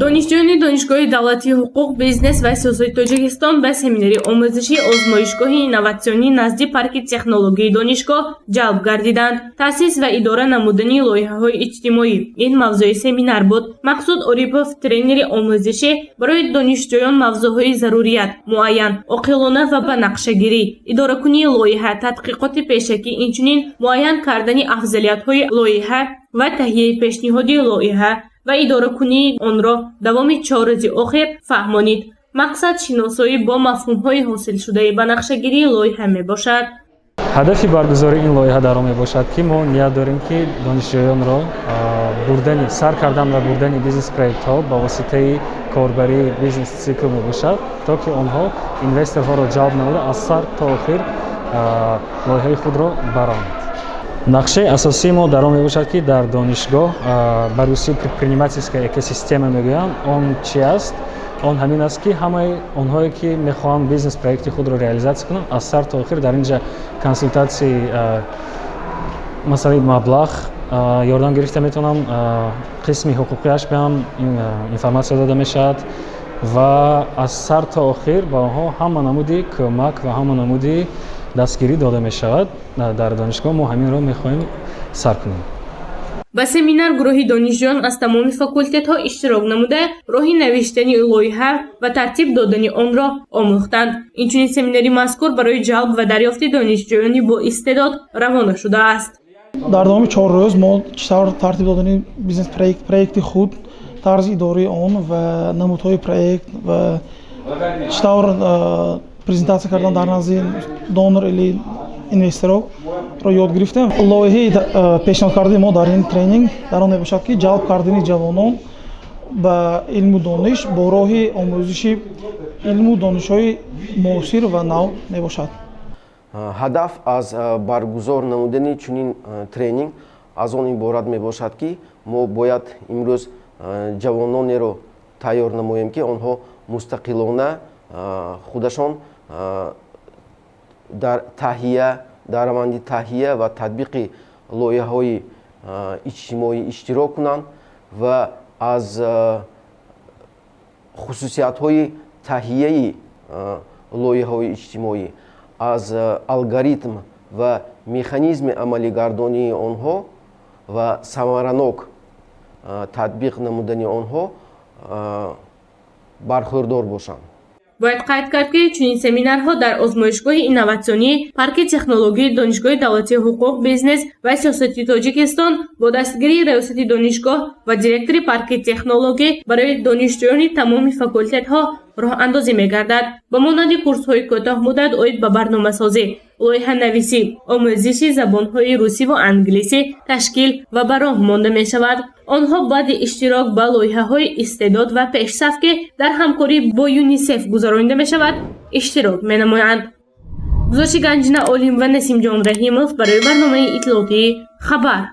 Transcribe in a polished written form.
دانشجویان دانشگاه دولتی حقوق بیزنس و سیاست تاجیکستان به سمیناری آموزشی آزمایشگاه اینوواسیونی نزد پارک تکنولوژی دانشگاه جلب گردیدند. تأسیس و اداره نمودنی لایحه‌های اجتماعی این موضوع سمینار بود. مقصود اوریپوف ترینر آموزشی برای دانشجویان موضوعهای ضروریات معین، عاقلانه و به نقشه‌گیری، اداره کنی لایحه، تحقیقات پیشکی، اینچنین معین کردن افضلیت‌های لایحه و تهیه پیشنهادی لایحه و اداره کنی آن را دوام 4 روز آخر فهمانید. مقصد شناسایی با مفهوم‌های حاصل شده به نقشه‌گیری لایحه می باشد. هدف برگزاری این لایحه در آن می باشد که ما نیاز داریم که دانشجویان را بردن سر کردن و بردن بیزنس پروژه ها با واسطه کاربری بیزنس سیکل می باشد تا که آنها اینوسترها را جلب نموده از سر تا آخر لایحه خود را برآورند. نقشه اساسی ما در آن می باشد که در دانشگاه بر روی предпринимательская اکوسیستم میگویند آن چی است؟ آن همین است که همه آنهایی که میخوان بیزنس پروژه خود را ریالیزاسی کنند از سر تا آخر در اینجا کنسولتاسی مثلا مبلغ یاردم گرفته میتونم، قسم حقوقیش به هم اینفورماسیون داده میشد و از سر تا آخر با آنها همه نمودی کمک و همه نمودی دستگیری داده می شود. در دانشگاه ما همین را می خواهیم سر کنیم. به سمینار گروهی دانشجویان از تمام فاکولتت ها اشتراک نموده راهی نوشتن لایحه و ترتیب دادن آن را آموختند. اینچنین سمیناری مذکور برای جلب و دریافت دانشجویانی با استعداد روانه شده است. در دام 4 روز ما چطور ترتیب دادن بیزنس پروژه خود، طرز اداره آن و نمودهای پروژه و چطور презентация کردن در نزد دونر или اینوسترها را یاد گرفتیم. لایحه پیشنهاد کرده ما در این ترینینگ در آن میباشد که جلب کردن جوانان به علم و دانش با راه آموزش علم و دانش‌های معاصر و نو میباشد. هدف از برگزار نمودن چنین ترینینگ از آن عبارت میباشد که ما باید امروز جوانانی را تیار نماییم که آنها مستقلانه خودشان در تهیه، در روند تهیه و تطبیق لایحه‌های اجتماعی اشتراک کنند و از خصوصیت‌های تهیه لایحه‌های اجتماعی، از الگوریتم و مکانیزم عملی گردانی آنها و ثمرناک تطبیق نمودن آنها برخوردار باشند. باید قید کرد که چنین سمینارها در آزمایشگاه اینوواسیونی پارک تکنولوژی دانشگاه دولتی حقوق بیزنس و سیاست تاجیکستان با دستگیری ریاست دانشگاه و دیرکتور پارک تکنولوژی برای دانشجویان تمام فاکولتت ها راه اندازی می‌گردد. با مانند کورس‌های کوتاه مدت اید به برنامه‌سازی، لایحه نویسی، آموزش زبان‌های روسی و انگلیسی تشکیل و به راه مانده می‌شود. آنها بعد اشتراک با لایحه‌های استعداد و پیشرفت که در همکاری با یونیسف گزارانده می‌شود اشتراک می‌نمایند. گزارش گنجینه عالم و نسیم جان رحیموف برای برنامه اطلاعاتی خبر.